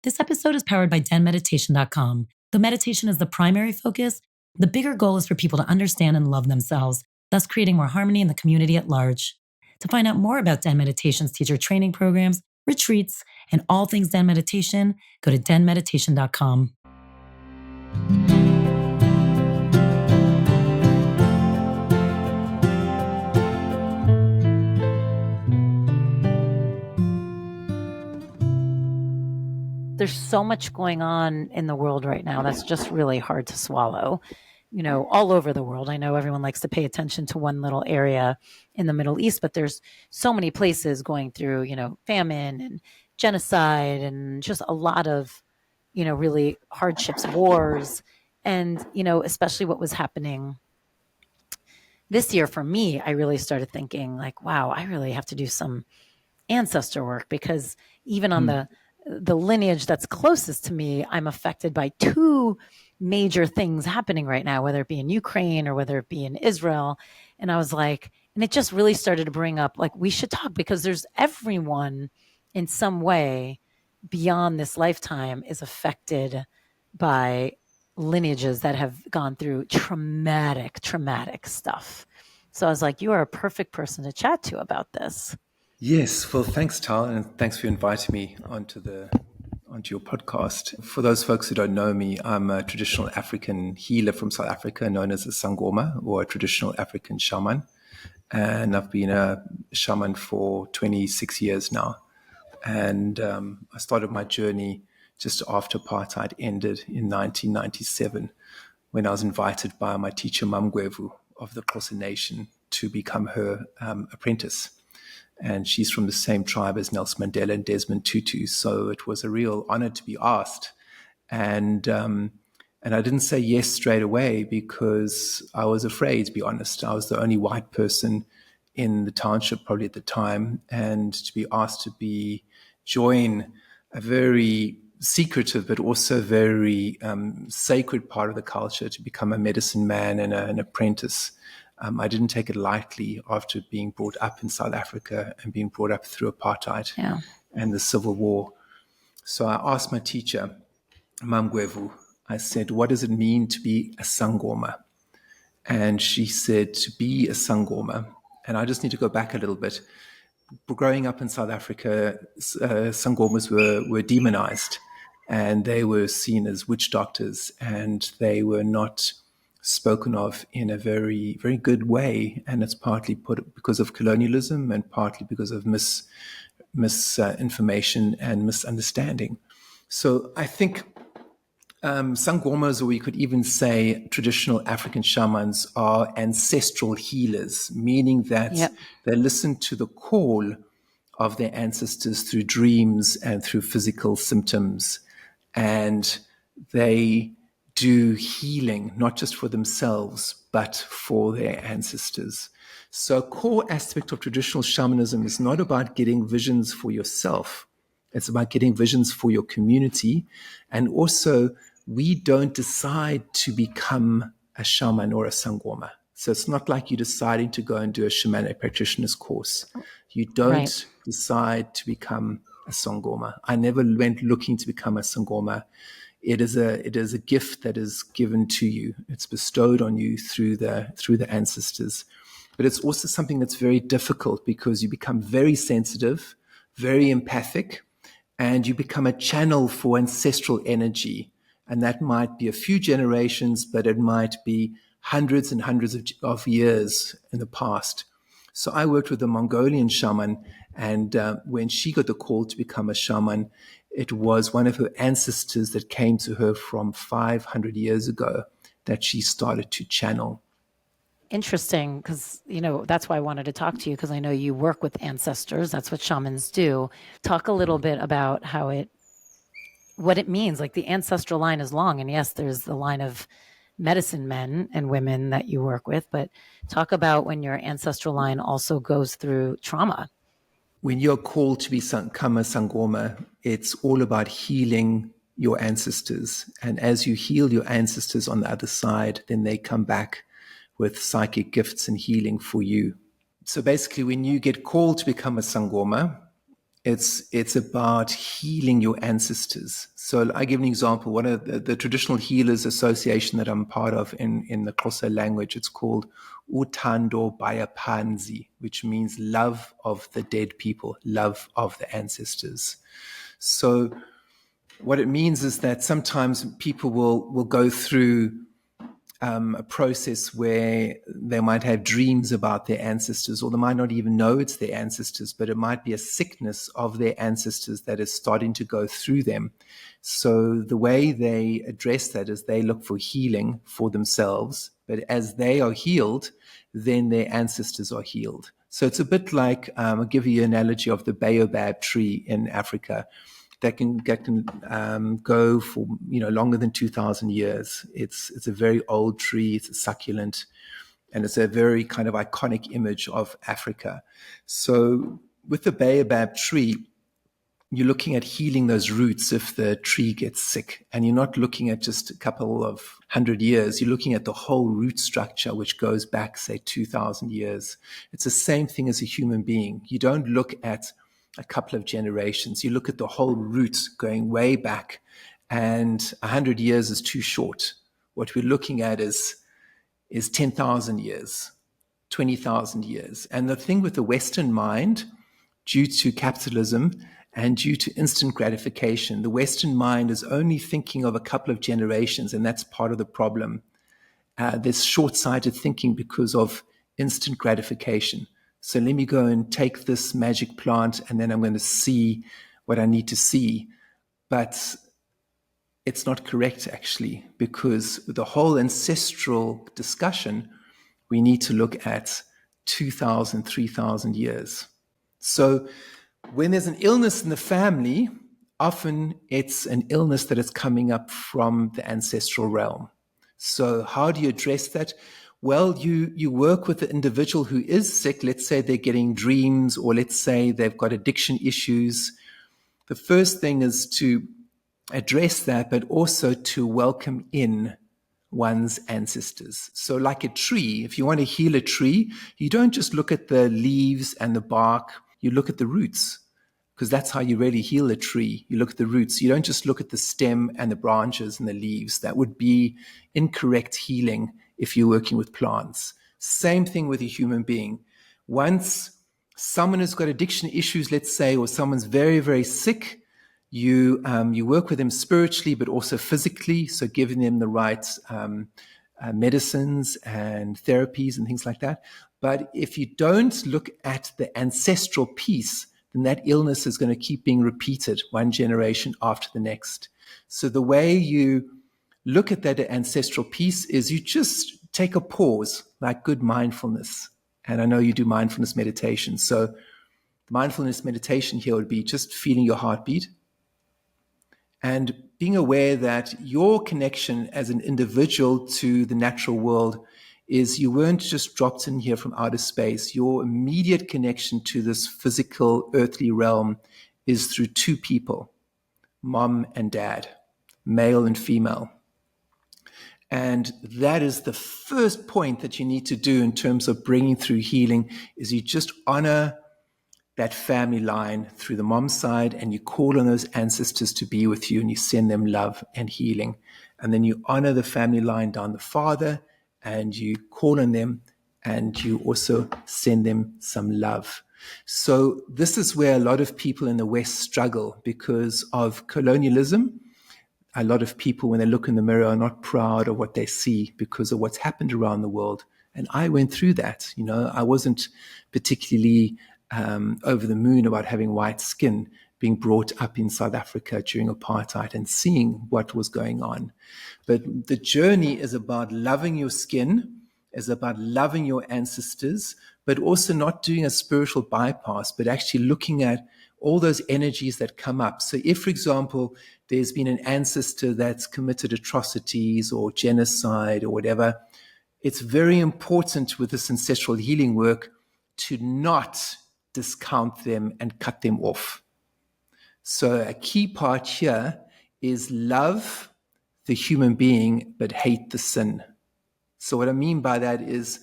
This episode is powered by denmeditation.com. Though meditation is the primary focus, the bigger goal is for people to understand and love themselves, thus creating more harmony in the community at large. To find out more about Den Meditation's teacher training programs, retreats, and all things Den Meditation, go to denmeditation.com. There's so much going on in the world right now that's just really hard to swallow, all over the world. I know everyone likes to pay attention to one little area in the Middle East, but there's so many places going through, famine and genocide and just a lot of, really hardships, wars, and, especially what was happening this year for me. I really started thinking like, wow, I really have to do some ancestor work, because even on the lineage that's closest to me, I'm affected by two major things happening right now, whether it be in Ukraine or whether it be in Israel. And I was like, and it just really started to bring up, like, we should talk, because there's everyone in some way beyond this lifetime is affected by lineages that have gone through traumatic stuff. So I was like, you are a perfect person to chat to about this. Yes, well, thanks, Tal, and thanks for inviting me onto your podcast. For those folks who don't know me, I'm a traditional African healer from South Africa, known as a sangoma, or a traditional African shaman, and I've been a shaman for 26 years now. And I started my journey just after apartheid ended in 1997, when I was invited by my teacher Mamgwevu of the Xhosa Nation to become her apprentice. And she's from the same tribe as Nelson Mandela and Desmond Tutu. So it was a real honor to be asked. And I didn't say yes straight away, because I was afraid, to be honest. I was the only white person in the township probably at the time. And to be asked to join a very secretive but also very sacred part of the culture, to become a medicine man and an apprentice, I didn't take it lightly after being brought up in South Africa and being brought up through apartheid and the Civil War. So I asked my teacher, Mamgwevu, I said, what does it mean to be a sangoma? And she said, to be a sangoma, and I just need to go back a little bit. Growing up in South Africa, sangomas were demonized, and they were seen as witch doctors, and they were not spoken of in a very, very good way. And it's partly because of colonialism and partly because of misinformation and misunderstanding. So I think sangomas, or we could even say traditional African shamans, are ancestral healers, meaning that they listen to the call of their ancestors through dreams and through physical symptoms. And they do healing, not just for themselves, but for their ancestors. So a core aspect of traditional shamanism is not about getting visions for yourself. It's about getting visions for your community. And also, we don't decide to become a shaman or a sangoma. So it's not like you're deciding to go and do a shamanic practitioner's course. You don't decide to become a sangoma. I never went looking to become a sangoma. It is a gift that is given to you. It's bestowed on you through the ancestors. But it's also something that's very difficult, because you become very sensitive, very empathic, and you become a channel for ancestral energy. And that might be a few generations, but it might be hundreds and hundreds of years in the past. So I worked with a Mongolian shaman, and when she got the call to become a shaman, it was one of her ancestors that came to her from 500 years ago that she started to channel. Interesting, because, that's why I wanted to talk to you, because I know you work with ancestors. That's what shamans do. Talk a little bit about what it means. Like, the ancestral line is long, and yes, there's the line of medicine men and women that you work with, but talk about when your ancestral line also goes through trauma. When you're called to become a sangoma, it's all about healing your ancestors. And as you heal your ancestors on the other side, then they come back with psychic gifts and healing for you. So basically, when you get called to become a sangoma, It's about healing your ancestors. So I give an example. One of the traditional healers association that I'm part of in the Xhosa language, it's called Utando Bayapanzi, which means love of the dead people, love of the ancestors. So what it means is that sometimes people will go through a process where they might have dreams about their ancestors, or they might not even know it's their ancestors, but it might be a sickness of their ancestors that is starting to go through them. So the way they address that is they look for healing for themselves, but as they are healed, then their ancestors are healed. So it's a bit like, I'll give you an analogy of the baobab tree in Africa that can go for longer than 2,000 years. It's a very old tree. It's a succulent, and it's a very kind of iconic image of Africa. So with the baobab tree, you're looking at healing those roots if the tree gets sick, and you're not looking at just a couple of 100 years. You're looking at the whole root structure, which goes back, say, 2,000 years. It's the same thing as a human being. You don't look at a couple of generations. You look at the whole root going way back, and 100 years is too short. What we're looking at is 10,000 years, 20,000 years. And the thing with the Western mind, due to capitalism and due to instant gratification, the Western mind is only thinking of a couple of generations, and that's part of the problem. There's short-sighted thinking because of instant gratification. So let me go and take this magic plant, and then I'm going to see what I need to see. But it's not correct, actually, because the whole ancestral discussion, we need to look at 2,000, 3,000 years. So when there's an illness in the family, often it's an illness that is coming up from the ancestral realm. So how do you address that? Well, you work with the individual who is sick. Let's say they're getting dreams, or let's say they've got addiction issues. The first thing is to address that, but also to welcome in one's ancestors. So like a tree, if you want to heal a tree, you don't just look at the leaves and the bark, you look at the roots, because that's how you really heal a tree. You look at the roots. You don't just look at the stem and the branches and the leaves. That would be incorrect healing if you're working with plants. Same thing with a human being. Once someone has got addiction issues, let's say, or someone's very, very sick, you work with them spiritually, but also physically. So giving them the right medicines and therapies and things like that. But if you don't look at the ancestral piece, then that illness is going to keep being repeated one generation after the next. So the way you look at that ancestral piece is you just take a pause, like good mindfulness. And I know you do mindfulness meditation. So mindfulness meditation here would be just feeling your heartbeat and being aware that your connection as an individual to the natural world is you weren't just dropped in here from outer space. Your immediate connection to this physical earthly realm is through two people, mom and dad, male and female. And that is the first point that you need to do in terms of bringing through healing, is you just honor that family line through the mom's side, and you call on those ancestors to be with you, and you send them love and healing. And then you honor the family line down the father, and you call on them, and you also send them some love. So this is where a lot of people in the West struggle because of colonialism. A lot of people, when they look in the mirror, are not proud of what they see because of what's happened around the world. And I went through that. I wasn't particularly over the moon about having white skin, being brought up in South Africa during apartheid and seeing what was going on. But the journey is about loving your skin, is about loving your ancestors, but also not doing a spiritual bypass, but actually looking at all those energies that come up. So if, for example, there's been an ancestor that's committed atrocities or genocide or whatever, it's very important with this ancestral healing work to not discount them and cut them off. So a key part here is love the human being, but hate the sin. So what I mean by that is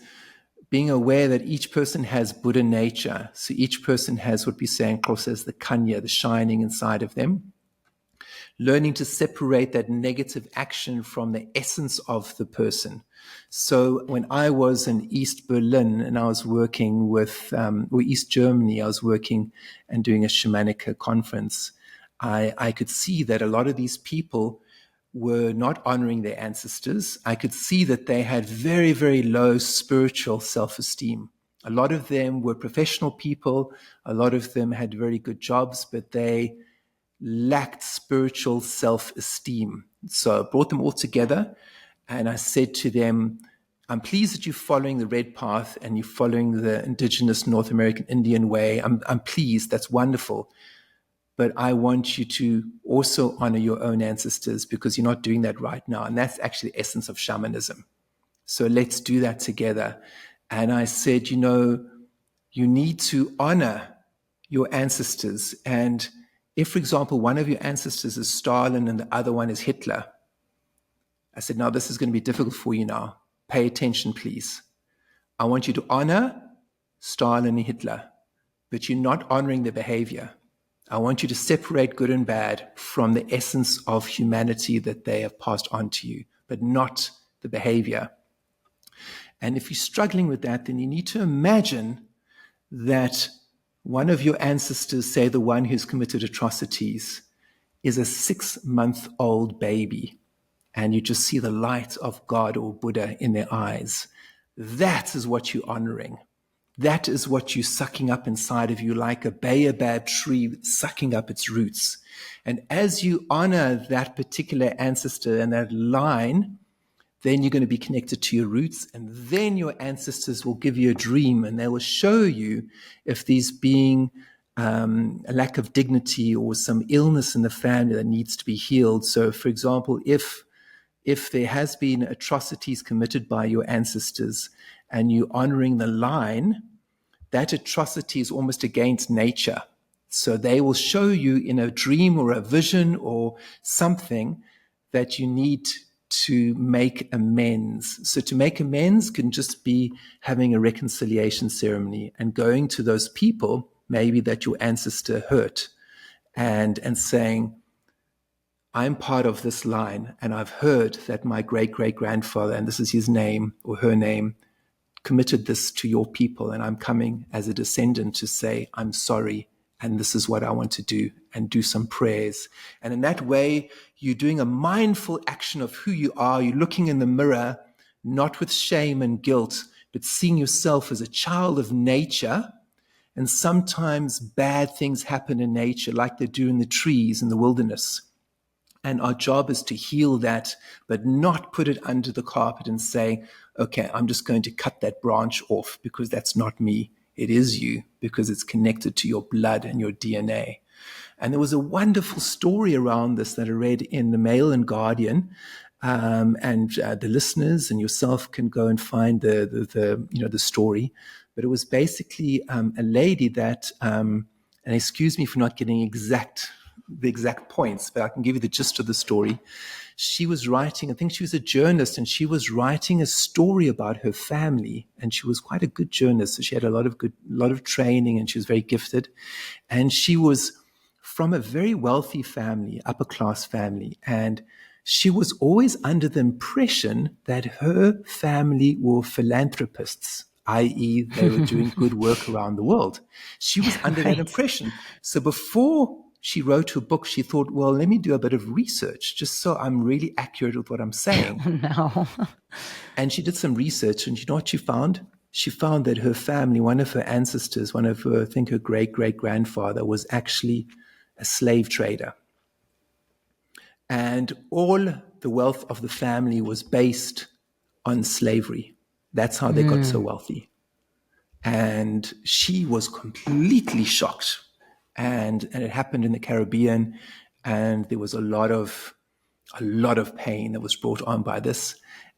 being aware that each person has Buddha nature. So each person has what we say in Xhosa as the kanya, the shining inside of them. Learning to separate that negative action from the essence of the person. So when I was in East Berlin and I was working with, or East Germany, I was working and doing a shamanic conference, I could see that a lot of these people were not honoring their ancestors. I could see that they had very, very low spiritual self-esteem. A lot of them were professional people. A lot of them had very good jobs, but they lacked spiritual self-esteem. So I brought them all together and I said to them, I'm pleased that you're following the red path and you're following the indigenous North American Indian way. I'm pleased. That's wonderful. But I want you to also honor your own ancestors because you're not doing that right now. And that's actually the essence of shamanism. So let's do that together. And I said, you need to honor your ancestors. And if, for example, one of your ancestors is Stalin and the other one is Hitler, I said, now this is going to be difficult for you now. Pay attention, please. I want you to honor Stalin and Hitler, but you're not honoring their behavior. I want you to separate good and bad from the essence of humanity that they have passed on to you, but not the behavior. And if you're struggling with that, then you need to imagine that one of your ancestors, say the one who's committed atrocities, is a 6-month-old baby, and you just see the light of God or Buddha in their eyes. That is what you're honoring. That is what you're sucking up inside of you, like a baobab tree sucking up its roots. And as you honor that particular ancestor and that line, then you're going to be connected to your roots, and then your ancestors will give you a dream and they will show you if there's being a lack of dignity or some illness in the family that needs to be healed. So, for example, if there has been atrocities committed by your ancestors and you're honoring the line, that atrocity is almost against nature. So they will show you in a dream or a vision or something that you need to make amends. So to make amends can just be having a reconciliation ceremony and going to those people, maybe that your ancestor hurt, and saying, I'm part of this line, and I've heard that my great-great-grandfather, and this is his name or her name, committed this to your people, and I'm coming as a descendant to say, I'm sorry, and this is what I want to do, and do some prayers. And in that way, you're doing a mindful action of who you are. You're looking in the mirror, not with shame and guilt, but seeing yourself as a child of nature. And sometimes bad things happen in nature, like they do in the trees in the wilderness. And our job is to heal that, but not put it under the carpet and say, okay, I'm just going to cut that branch off because that's not me. It is you, because it's connected to your blood and your DNA. And there was a wonderful story around this that I read in the Mail and Guardian. The listeners and yourself can go and find the story. But it was basically a lady that, and excuse me for not getting the exact points, but I can give you the gist of the story. She was writing, I think she was a journalist, and she was writing a story about her family, and she was quite a good journalist. So she had a lot of training, and she was very gifted. And she was from a very wealthy family, upper class family, and she was always under the impression that her family were philanthropists, i.e., they were doing good work around the world. She was under that impression. So before she wrote her book, she thought, well, let me do a bit of research just so I'm really accurate with what I'm saying. No. And she did some research, and you know what she found? She found that her family, one of her ancestors, I think her great-great-grandfather, was actually a slave trader. And all the wealth of the family was based on slavery. That's how they got so wealthy. And she was completely shocked. And it happened in the Caribbean, and there was a lot of pain that was brought on by this.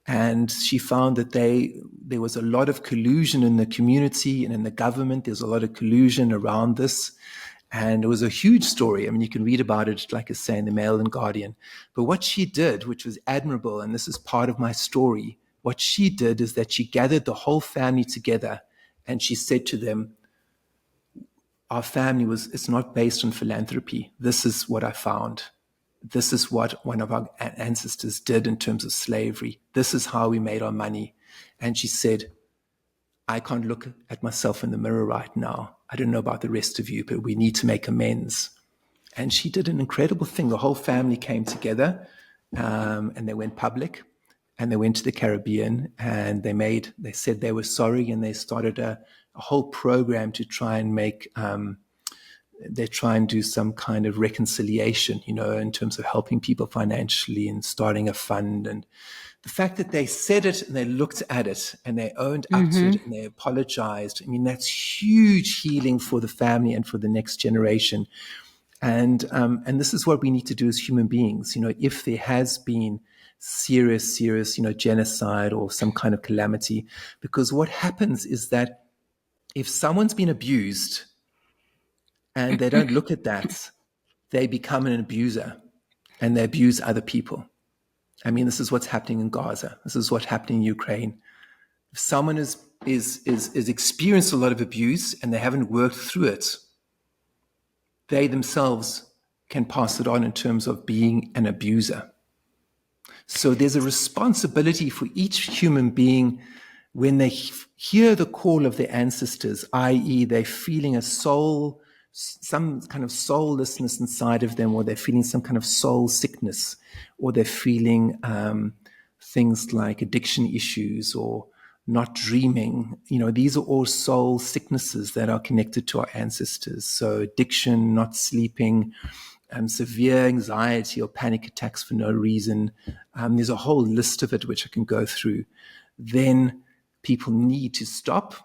And she found that there was a lot of collusion in the community and in the government. There's a lot of collusion around this. And it was a huge story. I mean, you can read about it, like I say, in the Mail and Guardian. But what she did, which was admirable, and this is part of my story, what she did is that she gathered the whole family together and she said to them, our family it's not based on philanthropy. This is what I found. This is what one of our ancestors did in terms of slavery. This is how we made our money. And she said, I can't look at myself in the mirror right now. I don't know about the rest of you, but we need to make amends. And she did an incredible thing. The whole family came together and they went public and they went to the Caribbean and they said they were sorry and they started a whole program to try and they try and do some kind of reconciliation, in terms of helping people financially and starting a fund. And the fact that they said it and they looked at it and they owned up to it and they apologized, I mean, that's huge healing for the family and for the next generation. And this is what we need to do as human beings. If there has been serious, genocide or some kind of calamity, because what happens is that if someone's been abused and they don't look at that, they become an abuser and they abuse other people. I mean, this is what's happening in Gaza. This is what's happening in Ukraine. If someone is experienced a lot of abuse and they haven't worked through it, they themselves can pass it on in terms of being an abuser. So there's a responsibility for each human being when they hear the call of their ancestors, i.e. they're feeling some kind of soullessness inside of them, or they're feeling some kind of soul sickness, or they're feeling things like addiction issues or not dreaming. These are all soul sicknesses that are connected to our ancestors. So addiction, not sleeping, severe anxiety or panic attacks for no reason. There's a whole list of it which I can go through. Then people need to stop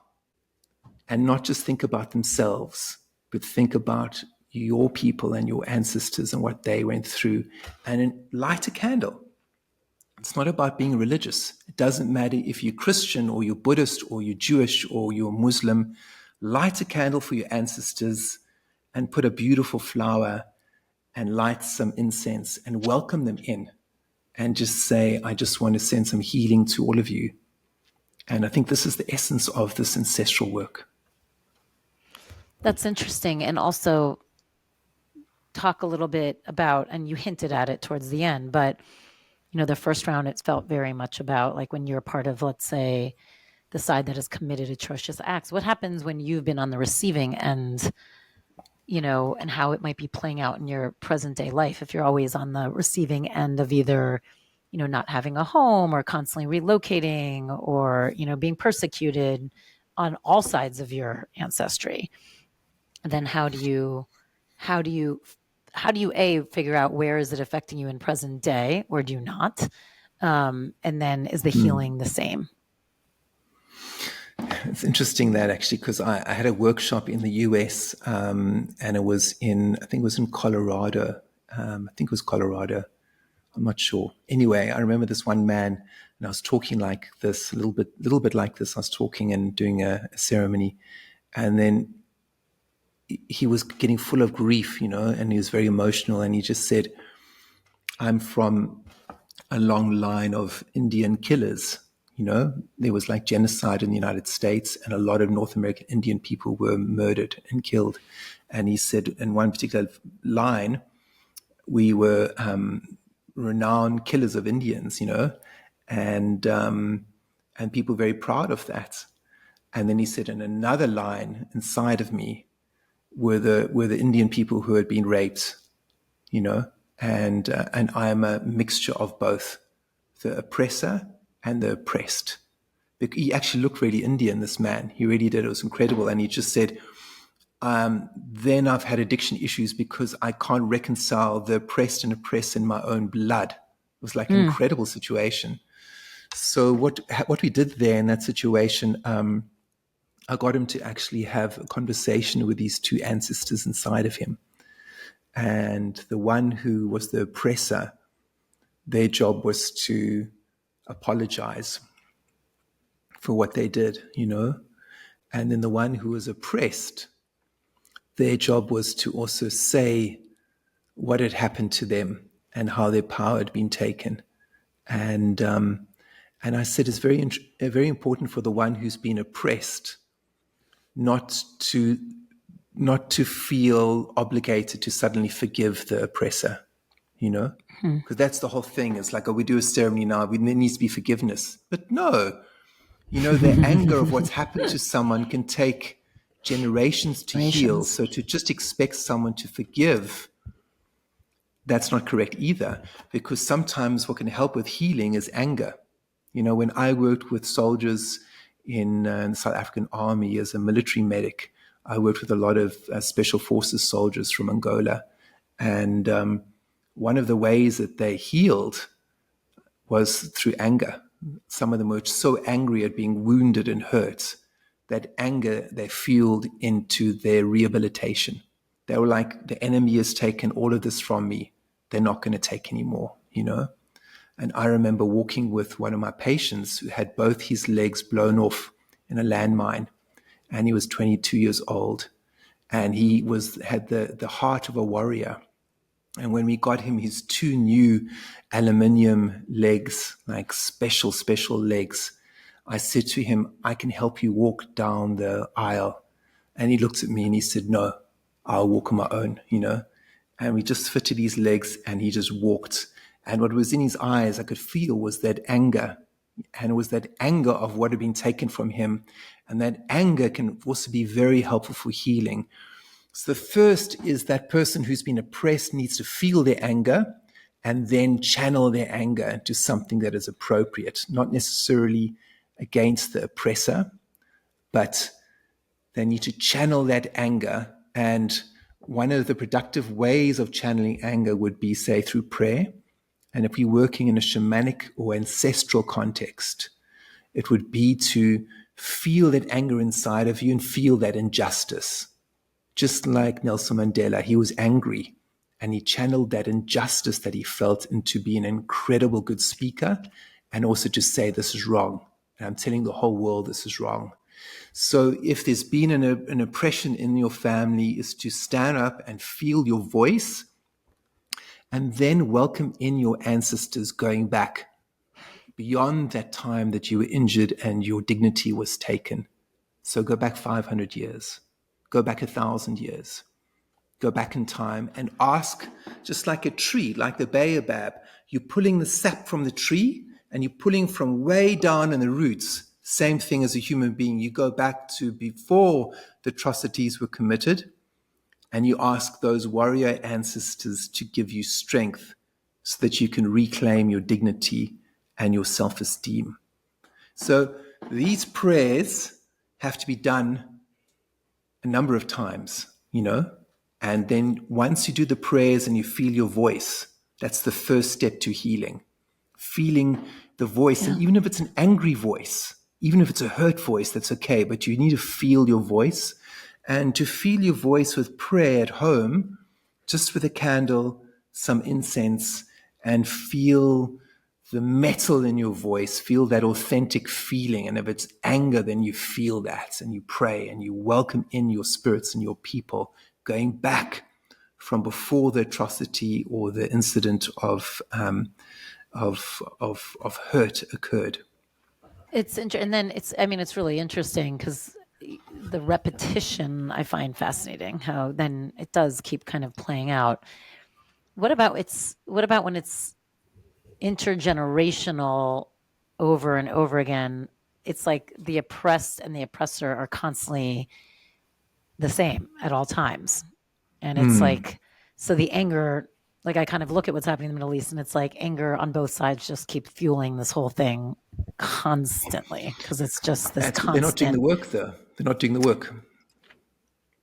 and not just think about themselves, but think about your people and your ancestors and what they went through, and light a candle. It's not about being religious. It doesn't matter if you're Christian or you're Buddhist or you're Jewish or you're Muslim. Light a candle for your ancestors and put a beautiful flower and light some incense and welcome them in and just say, I just want to send some healing to all of you. And I think this is the essence of this ancestral work. That's interesting. And also talk a little bit about, and you hinted at it towards the end, but the first round, it felt very much about like when you're part of, let's say, the side that has committed atrocious acts. What happens when you've been on the receiving end, and how it might be playing out in your present day life if you're always on the receiving end of either, not having a home or constantly relocating or, being persecuted on all sides of your ancestry. And then how do you figure out where is it affecting you in present day, or do you not? And then is the healing the same? It's interesting that actually, because I had a workshop in the US and it was in Colorado. I'm not sure. Anyway, I remember this one man and I was talking like this, a little bit like this. I was talking and doing a ceremony, and then he was getting full of grief, and he was very emotional. And he just said, I'm from a long line of Indian killers. There was like genocide in the United States and a lot of North American Indian people were murdered and killed. And he said in one particular line, we were renowned killers of Indians, and people very proud of that. And then he said in another line inside of me were the Indian people who had been raped, and I am a mixture of both the oppressor and the oppressed. He actually looked really Indian, this man. He really did. It was incredible. And he just said, then I've had addiction issues because I can't reconcile the oppressed and oppressed in my own blood. It was like an incredible situation. So what we did there in that situation, I got him to actually have a conversation with these two ancestors inside of him. And the one who was the oppressor, their job was to apologize for what they did, And then the one who was oppressed, their job was to also say what had happened to them and how their power had been taken. And And I said, it's very important for the one who's been oppressed not to feel obligated to suddenly forgive the oppressor, you know? Hmm. Because that's the whole thing. It's like, oh, we do a ceremony now, there needs to be forgiveness. But no, you know, the anger of what's happened to someone can take generations to heal. Generations. So to just expect someone to forgive, that's not correct either, because sometimes what can help with healing is anger. You know, when I worked with soldiers in the South African Army as a military medic, I worked with a lot of special forces soldiers from Angola. And one of the ways that they healed was through anger. Some of them were so angry at being wounded and hurt that anger they fueled into their rehabilitation. They were like, the enemy has taken all of this from me. They're not going to take any more, you know? And I remember walking with one of my patients who had both his legs blown off in a landmine, and he was 22 years old, and he had the heart of a warrior. And when we got him his two new aluminium legs, like special legs, I said to him, I can help you walk down the aisle. And he looked at me and he said, no, I'll walk on my own, you know. And we just fitted his legs and he just walked. And what was in his eyes, I could feel, was that anger. And it was that anger of what had been taken from him. And that anger can also be very helpful for healing. So the first is that person who's been oppressed needs to feel their anger and then channel their anger into something that is appropriate, not necessarily against the oppressor, but they need to channel that anger. And one of the productive ways of channeling anger would be, say, through prayer. And if you're working in a shamanic or ancestral context, it would be to feel that anger inside of you and feel that injustice. Just like Nelson Mandela, he was angry and he channeled that injustice that he felt into being an incredible good speaker and also to say, this is wrong. And I'm telling the whole world this is wrong. So if there's been an oppression in your family, is to stand up and feel your voice and then welcome in your ancestors going back beyond that time that you were injured and your dignity was taken. So go back 500 years, go back 1,000 years, go back in time and ask, just like a tree, like the baobab, you're pulling the sap from the tree and you're pulling from way down in the roots. Same thing as a human being. You go back to before the atrocities were committed and you ask those warrior ancestors to give you strength so that you can reclaim your dignity and your self-esteem. So these prayers have to be done a number of times, you know, and then once you do the prayers and you feel your voice, that's the first step to healing. Feeling the voice, Yeah. and even if it's an angry voice, even if it's a hurt voice, that's okay, but you need to feel your voice. And to feel your voice with prayer at home, just with a candle, some incense, and feel the metal in your voice, feel that authentic feeling. And if it's anger, then you feel that and you pray and you welcome in your spirits and your people going back from before the atrocity or the incident of hurt occurred. It's and then it's really interesting because the repetition I find fascinating. How then it does keep kind of playing out. What about when it's intergenerational over and over again? It's like the oppressed and the oppressor are constantly the same at all times. And it's like, so the anger, like I kind of look at what's happening in the Middle East and it's like anger on both sides just keep fueling this whole thing constantly because it's just this They're not doing the constant. work, though. They're not doing the work.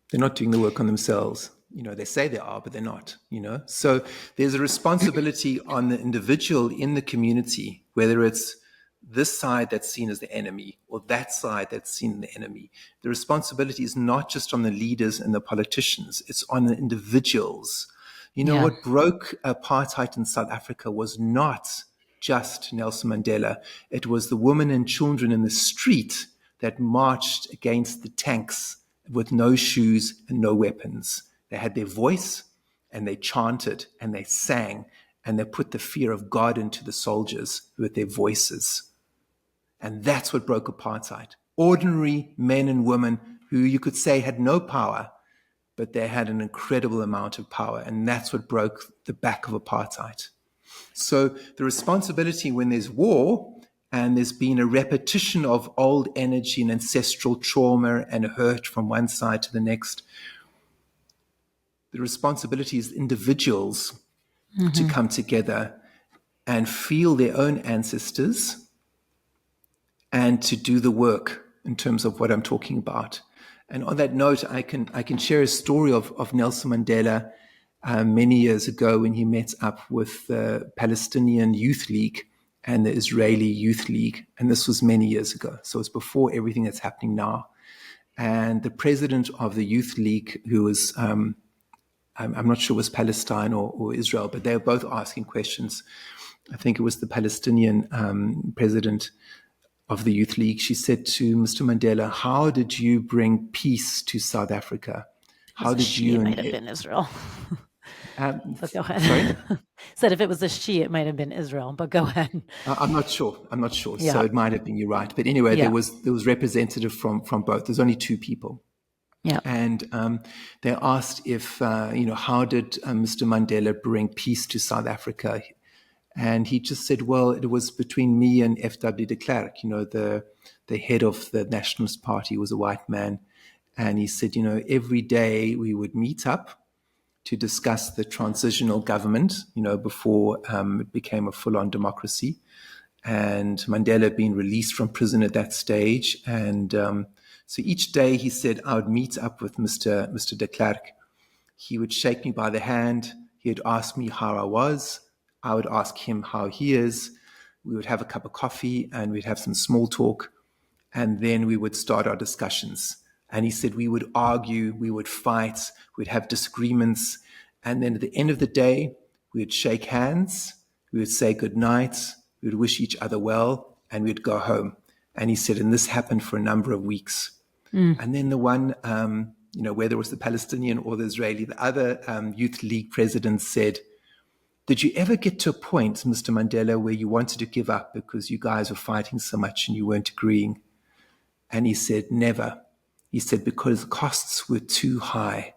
They're not doing the work on themselves. You know, they say they are, but they're not, you know. So there's a responsibility on the individual in the community, whether it's this side that's seen as the enemy or that side that's seen the enemy. The responsibility is not just on the leaders and the politicians, it's on the individuals. You know, Yeah. what broke apartheid in South Africa was not just Nelson Mandela. It was the women and children in the street that marched against the tanks with no shoes and no weapons. They had their voice and they chanted and they sang and they put the fear of God into the soldiers with their voices. And that's what broke apartheid. Ordinary men and women who you could say had no power, but they had an incredible amount of power. And that's what broke the back of apartheid. So the responsibility when there's war and there's been a repetition of old energy and ancestral trauma and hurt from one side to the next, the responsibility is individuals to come together and feel their own ancestors and to do the work in terms of what I'm talking about. And on that note, I can share a story of Nelson Mandela many years ago when he met up with the Palestinian Youth League and the Israeli Youth League. And this was many years ago. So it's before everything that's happening now. And the president of the Youth League, who was, I'm not sure it was Palestine or Israel, but they were both asking questions. I think it was the Palestinian president of the Youth League. She said to Mr. Mandela, how did you bring peace to South Africa? How did you... It might have been Israel. But go ahead. Sorry? Said if it was a she, it might have been Israel, but go ahead. I'm not sure. Yeah. So it might have been, you're right. But anyway, there was representative from both. There's only two people. Yeah. And they asked if, how did Mr. Mandela bring peace to South Africa? And he just said, well, it was between me and F.W. de Klerk, the head of the Nationalist Party was a white man. And he said, every day we would meet up to discuss the transitional government, before it became a full-on democracy. And Mandela had been released from prison at that stage. And so each day, he said, I would meet up with Mr. de Klerk. He would shake me by the hand. He would ask me how I was. I would ask him how he is. We would have a cup of coffee and we'd have some small talk. And then we would start our discussions. And he said we would argue, we would fight, we'd have disagreements. And then at the end of the day, we would shake hands, we would say good night, we would wish each other well, and we'd go home. And he said, and this happened for a number of weeks. And then the one, whether it was the Palestinian or the Israeli, the other Youth League president said, did you ever get to a point, Mr. Mandela, where you wanted to give up because you guys were fighting so much and you weren't agreeing? And he said, never. He said, because the costs were too high.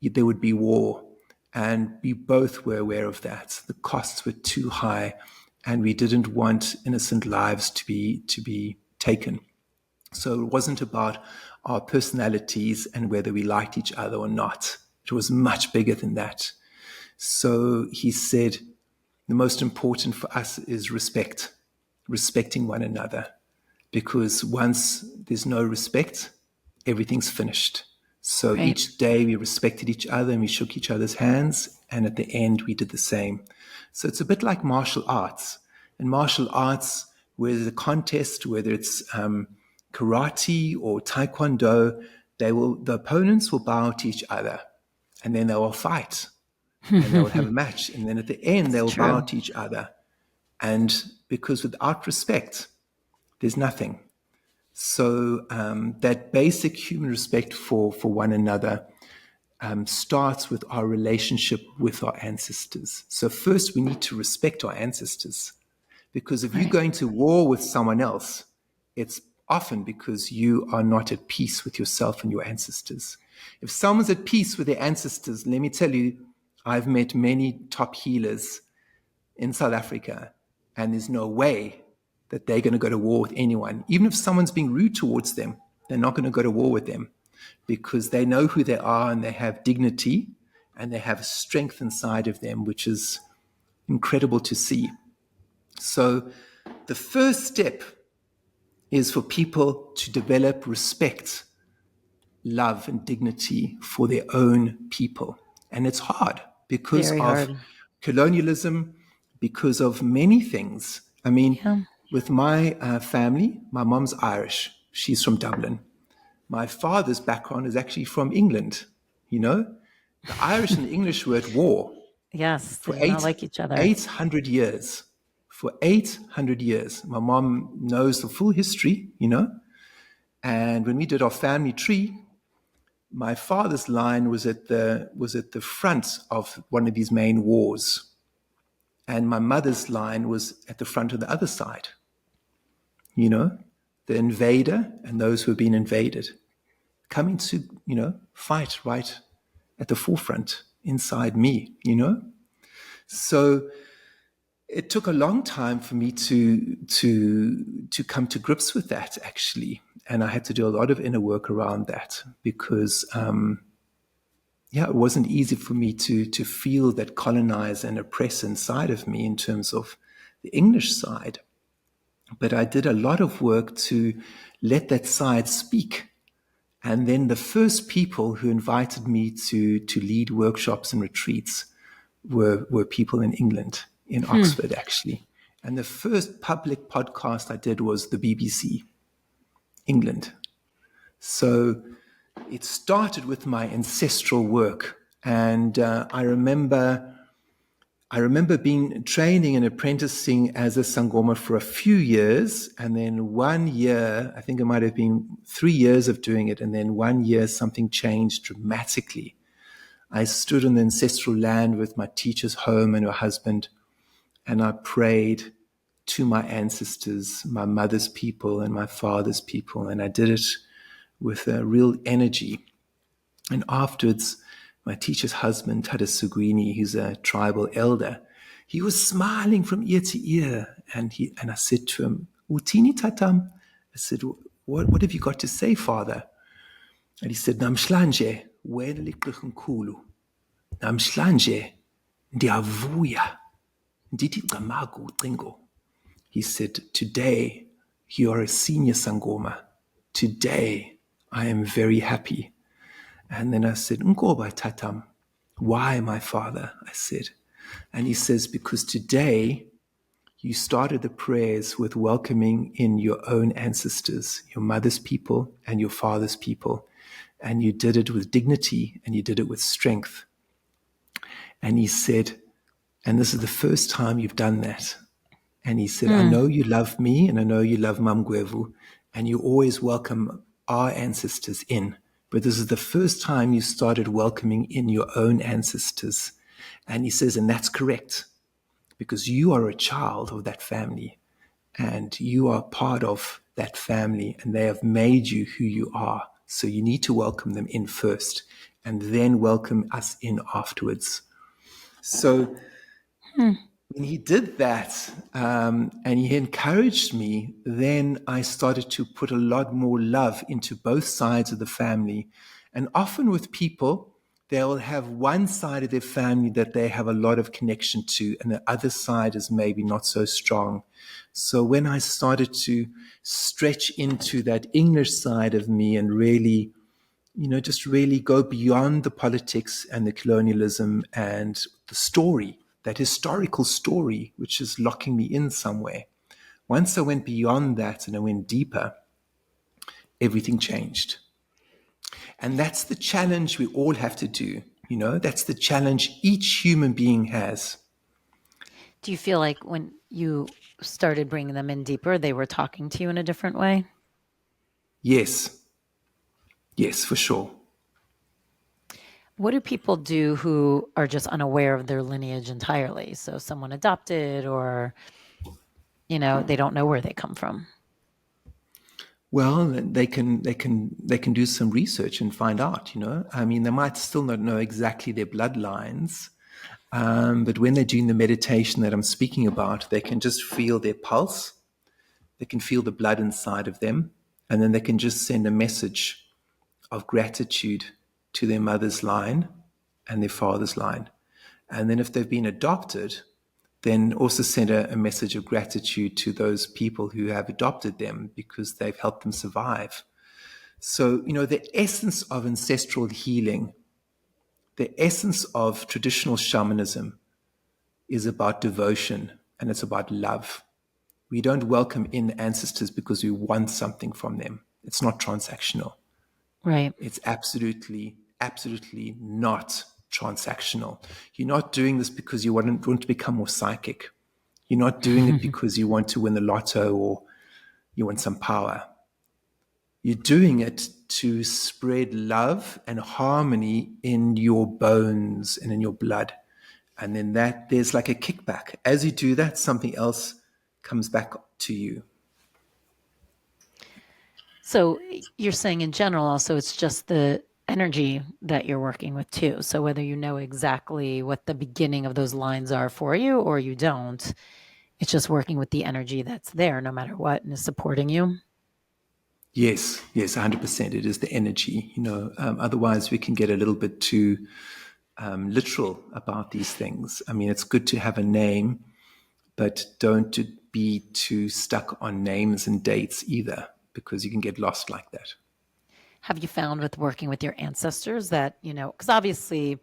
There would be war. And we both were aware of that. The costs were too high. And we didn't want innocent lives to be taken. So it wasn't about our personalities and whether we liked each other or not. It was much bigger than that. So he said, the most important for us is respecting one another. Because once there's no respect, everything's finished. So each day we respected each other and we shook each other's hands. And at the end, we did the same. So it's a bit like martial arts. In martial arts, where there's a contest, whether it's karate or taekwondo, the opponents will bow to each other. And then they will fight. And they will have a match. And then at the end, they will bow to each other. And because without respect, there's nothing. So that basic human respect for one another starts with our relationship with our ancestors. So first we need to respect our ancestors, because if you're going to war with someone else, it's often because you are not at peace with yourself and your ancestors. If someone's at peace with their ancestors, let me tell you, I've met many top healers in South Africa, and there's no way that they're going to go to war with anyone. Even if someone's being rude towards them, they're not going to go to war with them, because they know who they are and they have dignity and they have a strength inside of them, which is incredible to see. So the first step is for people to develop respect, love, and dignity for their own people. And it's hard because of colonialism, because of many things. I mean, with my family, my mom's Irish. She's from Dublin. My father's background is actually from England. The Irish and the English were at war. Yes, they did not like each other. 800 years. For 800 years. My mom knows the full history, And when we did our family tree, my father's line was at the front of one of these main wars. And my mother's line was at the front of the other side. the invader and those who have been invaded, coming to, fight right at the forefront inside me. So it took a long time for me to come to grips with that, actually. And I had to do a lot of inner work around that because, it wasn't easy for me to feel that colonize and oppress inside of me in terms of the English side. But I did a lot of work to let that side speak. And then the first people who invited me to lead workshops and retreats were people in England, in Oxford, actually. And the first public podcast I did was the BBC, England. So it started with my ancestral work. And I remember being training and apprenticing as a sangoma for a few years, and then 1 year, I think it might have been 3 years of doing it, and then 1 year something changed dramatically. I stood on the ancestral land with my teacher's home and her husband, and I prayed to my ancestors, my mother's people and my father's people, and I did it with a real energy. And afterwards, my teacher's husband, Tada Sugwini, who's a tribal elder, he was smiling from ear to ear. And I said to him, Utini tatam? I said, what have you got to say, Father? And he said, Namhlanje, welikrikhulu. Namhlanje, ndiavuya. Nditi ngamagu ucingo. He said, today, you are a senior sangoma. Today, I am very happy. And then I said, Ngoba tatam, why, my father? I said. And he says, because today you started the prayers with welcoming in your own ancestors, your mother's people and your father's people. And you did it with dignity and you did it with strength. And he said, and this is the first time you've done that. And he said, I know you love me and I know you love Mamgwevu and you always welcome our ancestors in. But this is the first time you started welcoming in your own ancestors. And he says, and that's correct, because you are a child of that family and you are part of that family and they have made you who you are. So you need to welcome them in first and then welcome us in afterwards. So when he did that and he encouraged me, then I started to put a lot more love into both sides of the family. And often with people, they'll have one side of their family that they have a lot of connection to, and the other side is maybe not so strong. So when I started to stretch into that English side of me and really, just really go beyond the politics and the colonialism and the story, that historical story, which is locking me in somewhere. Once I went beyond that and I went deeper, everything changed. And that's the challenge we all have to do. That's the challenge each human being has. Do you feel like when you started bringing them in deeper, they were talking to you in a different way? Yes. Yes, for sure. What do people do who are just unaware of their lineage entirely? So someone adopted or, they don't know where they come from. Well, they can do some research and find out, I mean, they might still not know exactly their bloodlines, but when they're doing the meditation that I'm speaking about, they can just feel their pulse. They can feel the blood inside of them, and then they can just send a message of gratitude to their mother's line and their father's line. And then if they've been adopted, then also send a message of gratitude to those people who have adopted them because they've helped them survive. So, the essence of ancestral healing, the essence of traditional shamanism is about devotion and it's about love. We don't welcome in ancestors because we want something from them. It's not transactional. Right. It's absolutely not transactional. You're not doing this because you want to become more psychic. You're not doing it because you want to win the lotto or you want some power. You're doing it to spread love and harmony in your bones and in your blood. And then there's like a kickback. As you do that, something else comes back to you. So you're saying in general also it's just the energy that you're working with too. So whether you know exactly what the beginning of those lines are for you or you don't, it's just working with the energy that's there no matter what and is supporting you. Yes, yes, 100%. It is the energy. Otherwise we can get a little bit too literal about these things. I mean, it's good to have a name, but don't to be too stuck on names and dates either, because you can get lost like that. Have you found with working with your ancestors that, because obviously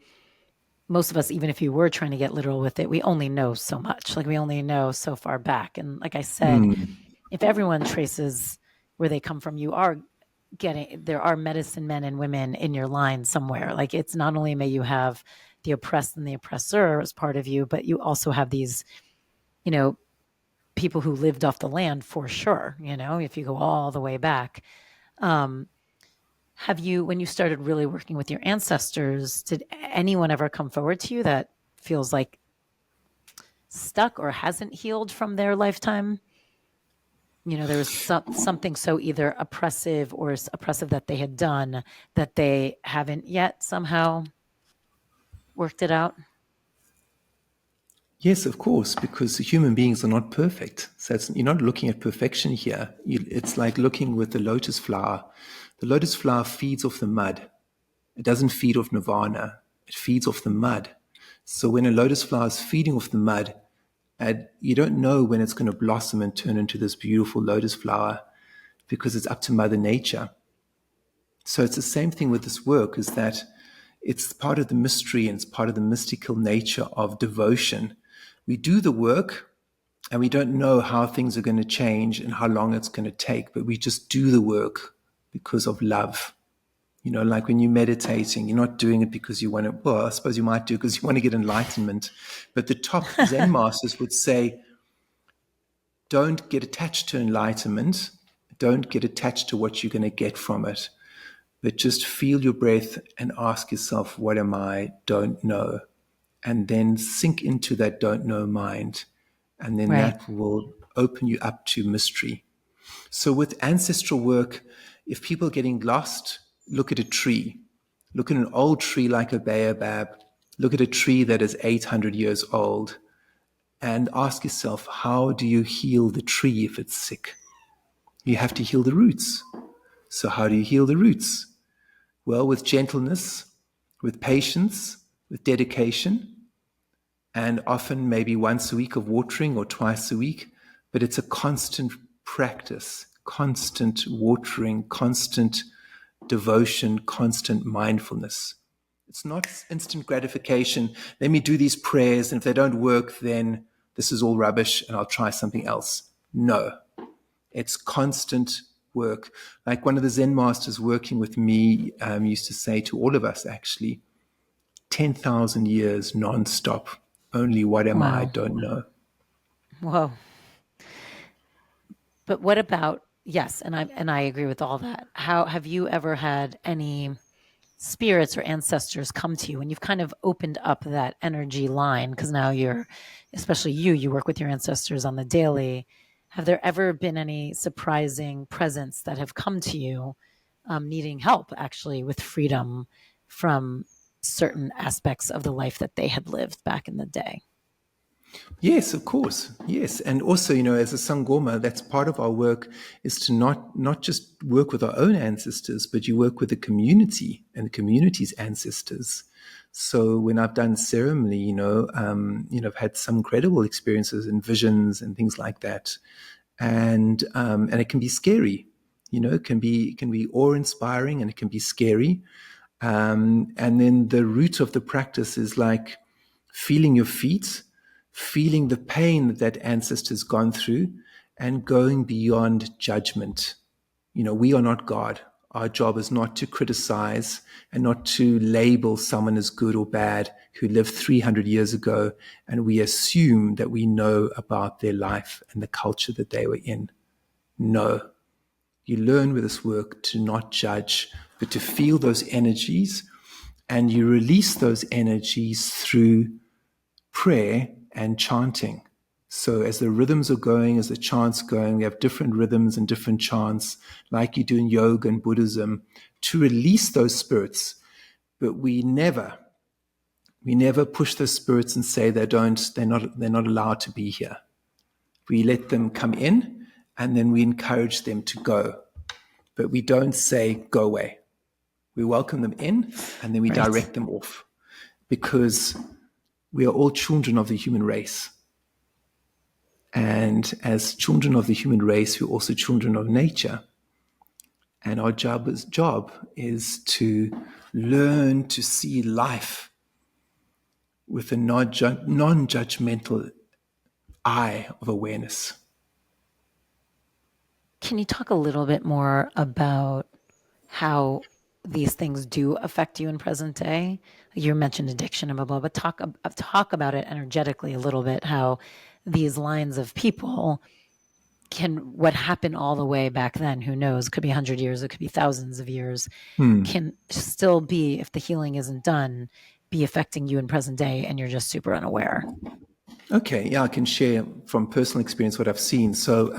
most of us, even if you were trying to get literal with it, we only know so much. Like we only know so far back. And like I said, Mm. if everyone traces where they come from, there are medicine men and women in your line somewhere. Like it's not only may you have the oppressed and the oppressor as part of you, but you also have these, you know, people who lived off the land for sure, if you go all the way back. Um, have you, when you started really working with your ancestors, did anyone ever come forward to you that feels like stuck or hasn't healed from their lifetime? There was something so either oppressive or oppressive that they had done that they haven't yet somehow worked it out. Yes, of course, because human beings are not perfect. So you're not looking at perfection here. It's like looking with the lotus flower. The lotus flower feeds off the mud. It doesn't feed off nirvana. It feeds off the mud. So when a lotus flower is feeding off the mud, and you don't know when it's going to blossom and turn into this beautiful lotus flower because it's up to Mother Nature. So it's the same thing with this work, is that it's part of the mystery and it's part of the mystical nature of devotion. We do the work and we don't know how things are going to change and how long it's going to take, but we just do the work because of love. Like when you're meditating, you're not doing it because you want to, well, I suppose you might do because you want to get enlightenment. But the top Zen masters would say, don't get attached to enlightenment. Don't get attached to what you're going to get from it. But just feel your breath and ask yourself, what am I? Don't know. And then sink into that don't know mind. And then Right. that will open you up to mystery. So with ancestral work, if people are getting lost, look at a tree. Look at an old tree like a baobab. Look at a tree that is 800 years old and ask yourself, how do you heal the tree if it's sick? You have to heal the roots. So how do you heal the roots? Well, with gentleness, with patience, with dedication, and often maybe once a week of watering or twice a week, but it's a constant practice, constant watering, constant devotion, constant mindfulness. It's not instant gratification. Let me do these prayers, and if they don't work, then this is all rubbish and I'll try something else. No, it's constant work. Like one of the Zen masters working with me used to say to all of us, actually, 10,000 years nonstop. Only what am I? Wow. Don't know. Whoa. But what about, yes, and I agree with all that. How have you ever had any spirits or ancestors come to you and you've kind of opened up that energy line because now especially you work with your ancestors on the daily. Have there ever been any surprising presence that have come to you needing help actually with freedom from certain aspects of the life that they had lived back in the day? Yes, of course. Yes. And also, as a Sangoma, that's part of our work, is to not just work with our own ancestors, but you work with the community and the community's ancestors. So when I've done ceremony, I've had some incredible experiences and visions and things like that. And it can be scary, it can be awe-inspiring and it can be scary. And then the root of the practice is like feeling your feet, feeling the pain that ancestors gone through, and going beyond judgment. We are not God. Our job is not to criticize and not to label someone as good or bad who lived 300 years ago, and we assume that we know about their life and the culture that they were in. No. You learn with this work to not judge, but to feel those energies, and you release those energies through prayer and chanting. So as the rhythms are going, as the chants going, we have different rhythms and different chants, like you do in yoga and Buddhism, to release those spirits. But we never push those spirits and say they're not allowed to be here. We let them come in, and then we encourage them to go. But we don't say, go away. We welcome them in, and then we Right. direct them off. Because we are all children of the human race. And as children of the human race, we're also children of nature. And our job is to learn to see life with a non-judgmental eye of awareness. Can you talk a little bit more about how these things do affect you in present day? You mentioned addiction and blah, blah, but talk about it energetically a little bit, how these lines of people what happened all the way back then, who knows, could be 100 years, it could be thousands of years, can still be, if the healing isn't done, be affecting you in present day and you're just super unaware. Okay, yeah, I can share from personal experience what I've seen. So,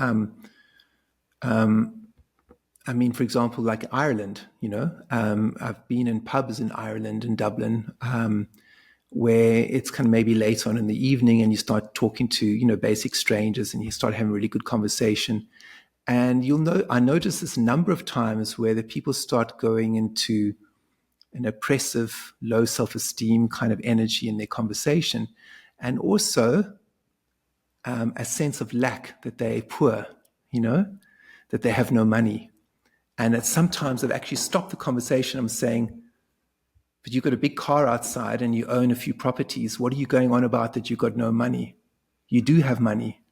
I mean, for example, like Ireland, I've been in pubs in Ireland, in Dublin, where it's kind of maybe late on in the evening and you start talking to, basic strangers and you start having a really good conversation. And I noticed this a number of times where the people start going into an oppressive, low self-esteem kind of energy in their conversation. And also a sense of lack, that they're poor, that they have no money. And sometimes I've actually stopped the conversation. I'm saying, but you've got a big car outside and you own a few properties. What are you going on about that you've got no money? You do have money.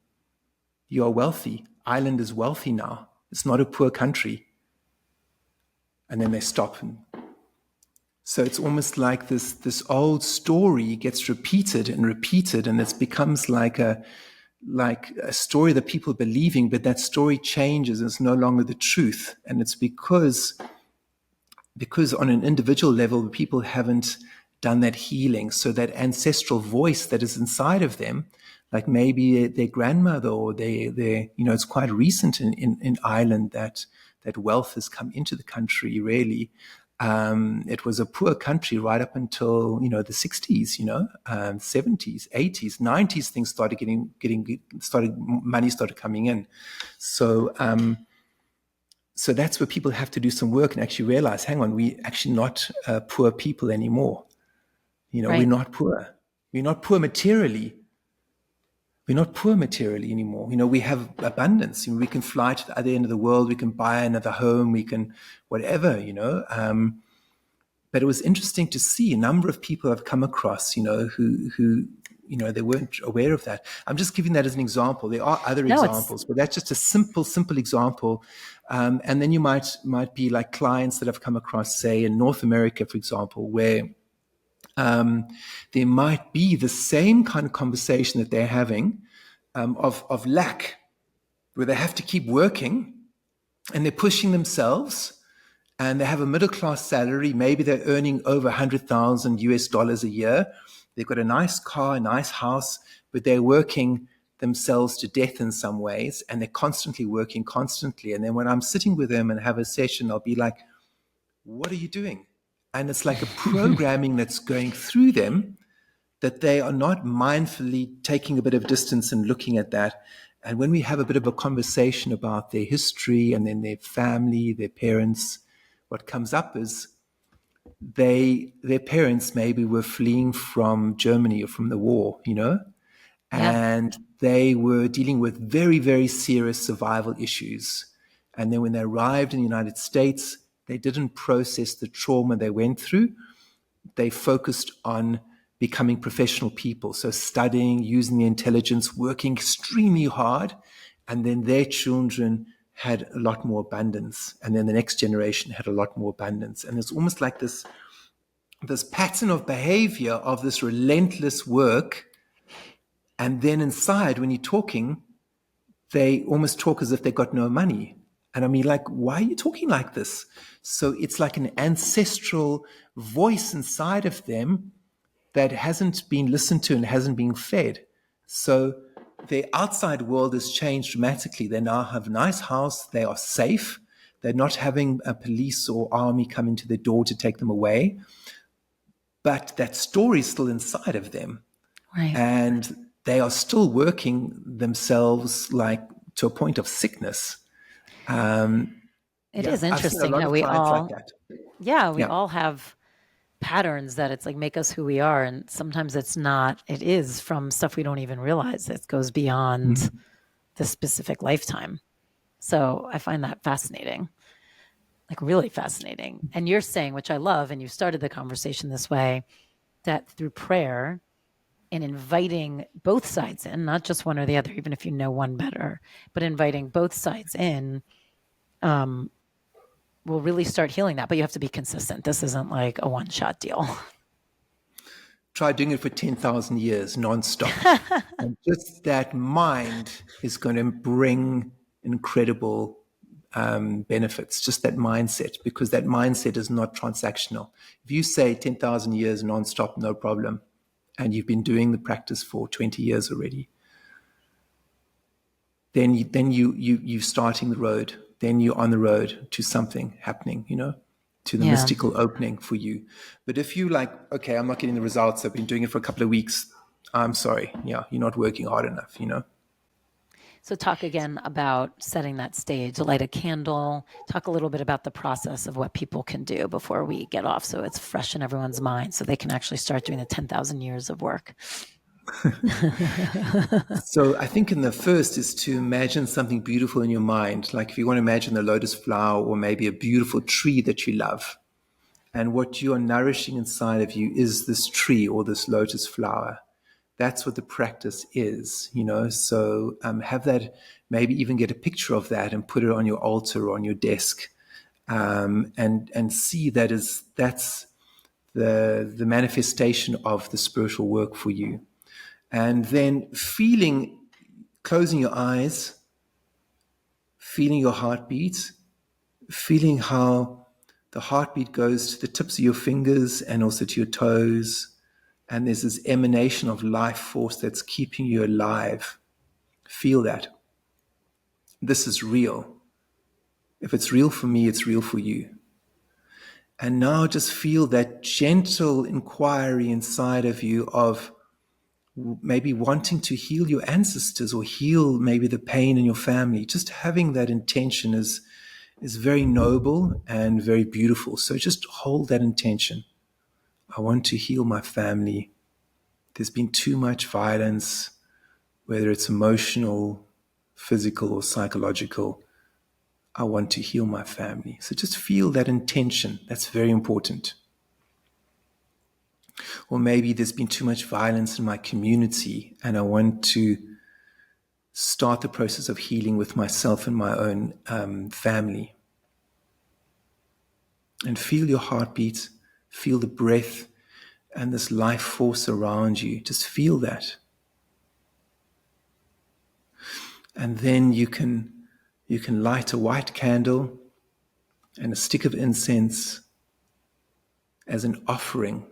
You are wealthy. Ireland is wealthy now. It's not a poor country. And then they stop. So it's almost like this old story gets repeated and repeated, and it becomes like a story that people are believing, but that story changes and it's no longer the truth. And it's because on an individual level, people haven't done that healing. So that ancestral voice that is inside of them, like maybe their grandmother or it's quite recent in Ireland that wealth has come into the country, really. It was a poor country right up until, the 60s, 70s, 80s, 90s, things money started coming in. So that's where people have to do some work and actually realize, hang on, we actually not poor people anymore. Right. We're not poor. We're not poor materially. We're not poor materially anymore. We have abundance. We can fly to the other end of the world. We can buy another home. We can whatever, But it was interesting to see a number of people I've come across, who they weren't aware of that. I'm just giving that as an example. There are other examples, but that's just a simple example. And then you might be like clients that I've come across, say in North America, for example, where there might be the same kind of conversation that they're having of lack, where they have to keep working and they're pushing themselves and they have a middle-class salary. Maybe they're earning over $100,000 a year. They've got a nice car, a nice house, but they're working themselves to death in some ways, and they're constantly working constantly. And then when I'm sitting with them and have a session, I'll be like, what are you doing? And it's like a programming that's going through them that they are not mindfully taking a bit of distance and looking at that. And when we have a bit of a conversation about their history and then their family, their parents, what comes up is their parents maybe were fleeing from Germany or from the war, and they were dealing with very, very serious survival issues. And then when they arrived in the United States, they didn't process the trauma they went through. They focused on becoming professional people. So studying, using the intelligence, working extremely hard. And then their children had a lot more abundance. And then the next generation had a lot more abundance. And it's almost like this pattern of behavior of this relentless work. And then inside, when you're talking, they almost talk as if they got no money. And I mean, like, why are you talking like this? So it's like an ancestral voice inside of them that hasn't been listened to and hasn't been fed. So their outside world has changed dramatically. They now have a nice house. They are safe. They're not having a police or army come into their door to take them away. But that story is still inside of them. Right. And they are still working themselves like to a point of sickness. It is I've seen a interesting lot how of we clients like all, that. yeah, we Yeah. all have patterns that it's like make us who we are. And sometimes it's not, it is from stuff we don't even realize. It goes beyond the specific lifetime. So I find that fascinating, like really fascinating. And you're saying, which I love, and you started the conversation this way, that through prayer and inviting both sides in, not just one or the other, even if you know one better, but inviting both sides in, will really start healing that. But you have to be consistent. This isn't like a one-shot deal. Try doing it for 10,000 years nonstop. And just that mind is going to bring incredible benefits, just that mindset, because that mindset is not transactional. If you say 10,000 years nonstop, no problem, and you've been doing the practice for 20 years already, then you're starting the road. Then you're on the road to something happening, to the Yeah. mystical opening for you. But if you like, okay, I'm not getting the results, I've been doing it for a couple of weeks, I'm sorry. Yeah, you're not working hard enough. So talk again about setting that stage, light a candle, talk a little bit about the process of what people can do before we get off so it's fresh in everyone's mind so they can actually start doing the 10,000 years of work. So I think in the first is to imagine something beautiful in your mind. Like if you want to imagine the lotus flower or maybe a beautiful tree that you love. And what you are nourishing inside of you is this tree or this lotus flower. That's what the practice is. So have that, maybe even get a picture of that and put it on your altar or on your desk, and see that's the manifestation of the spiritual work for you. And then closing your eyes, feeling your heartbeat, feeling how the heartbeat goes to the tips of your fingers and also to your toes. And there's this emanation of life force that's keeping you alive. Feel that. This is real. If it's real for me, it's real for you. And now just feel that gentle inquiry inside of you of maybe wanting to heal your ancestors or heal maybe the pain in your family. Just having that intention is very noble and very beautiful. So just hold that intention. I want to heal my family. There's been too much violence, whether it's emotional, physical, or psychological. I want to heal my family. So just feel that intention. That's very important. Or maybe there's been too much violence in my community and I want to start the process of healing with myself and my own family. And feel your heartbeat, feel the breath and this life force around you. Just feel that. And then you can light a white candle and a stick of incense as an offering.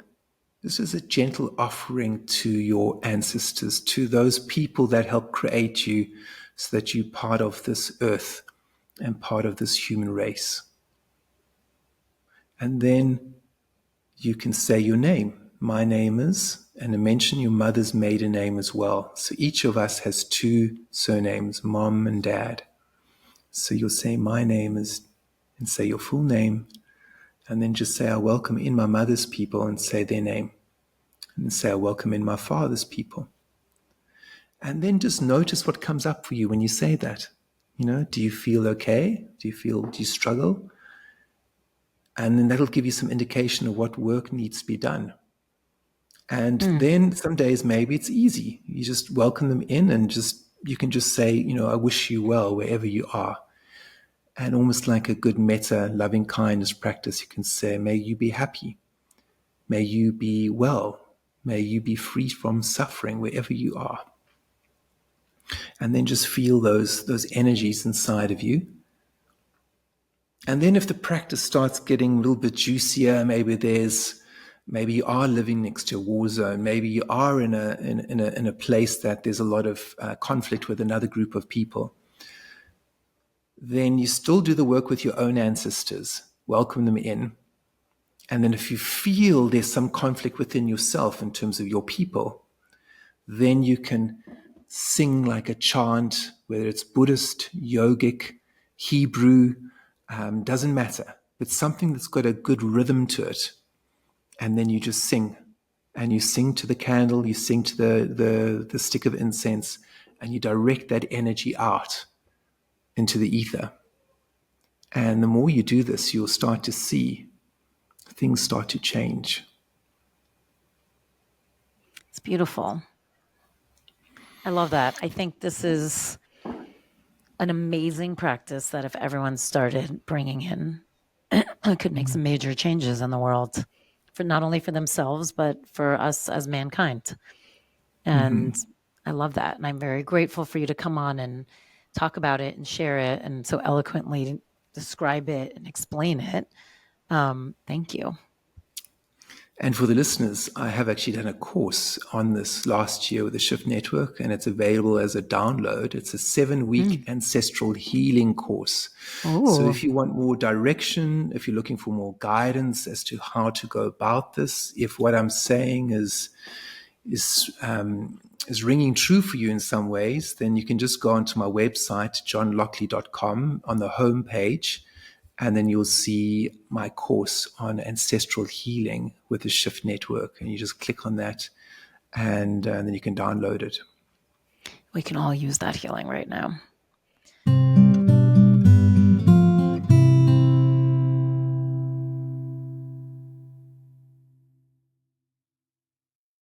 This is a gentle offering to your ancestors, to those people that helped create you so that you're part of this earth and part of this human race. And then you can say your name. My name is, and mention your mother's maiden name as well. So each of us has two surnames, mom and dad. So you'll say my name is, and say your full name, and then just say I welcome in my mother's people and say their name. And say I welcome in my father's people. And then just notice what comes up for you when you say that. Do you feel okay? Do you struggle? And then that'll give you some indication of what work needs to be done. And then some days maybe it's easy. You just welcome them in and you can just say, I wish you well wherever you are. And almost like a good metta, loving kindness practice, you can say, may you be happy. May you be well. May you be free from suffering wherever you are. And then just feel those energies inside of you. And then if the practice starts getting a little bit juicier, maybe there's maybe you are living next to a war zone, maybe you are in a place that there's a lot of conflict with another group of people, then you still do the work with your own ancestors, welcome them in. And then if you feel there's some conflict within yourself in terms of your people, then you can sing like a chant, whether it's Buddhist, yogic, Hebrew, doesn't matter. But something that's got a good rhythm to it. And then you just sing. And you sing to the candle, you sing to the stick of incense, and you direct that energy out into the ether. And the more you do this, you'll start to see things start to change. It's beautiful. I love that. I think this is an amazing practice that if everyone started bringing in, it could make some major changes in the world, for not only for themselves, but for us as mankind. And I love that. And I'm very grateful for you to come on and talk about it and share it and so eloquently describe it and explain it. Thank you. And for the listeners, I have actually done a course on this last year with the Shift Network, and it's available as a download. It's a 7-week ancestral healing course. Ooh. So if you want more direction, if you're looking for more guidance as to how to go about this, if what I'm saying is ringing true for you in some ways, then you can just go onto my website, johnlockley.com, on the home page, and then you'll see my course on ancestral healing with the Shift Network. And you just click on that, and then you can download it. We can all use that healing right now.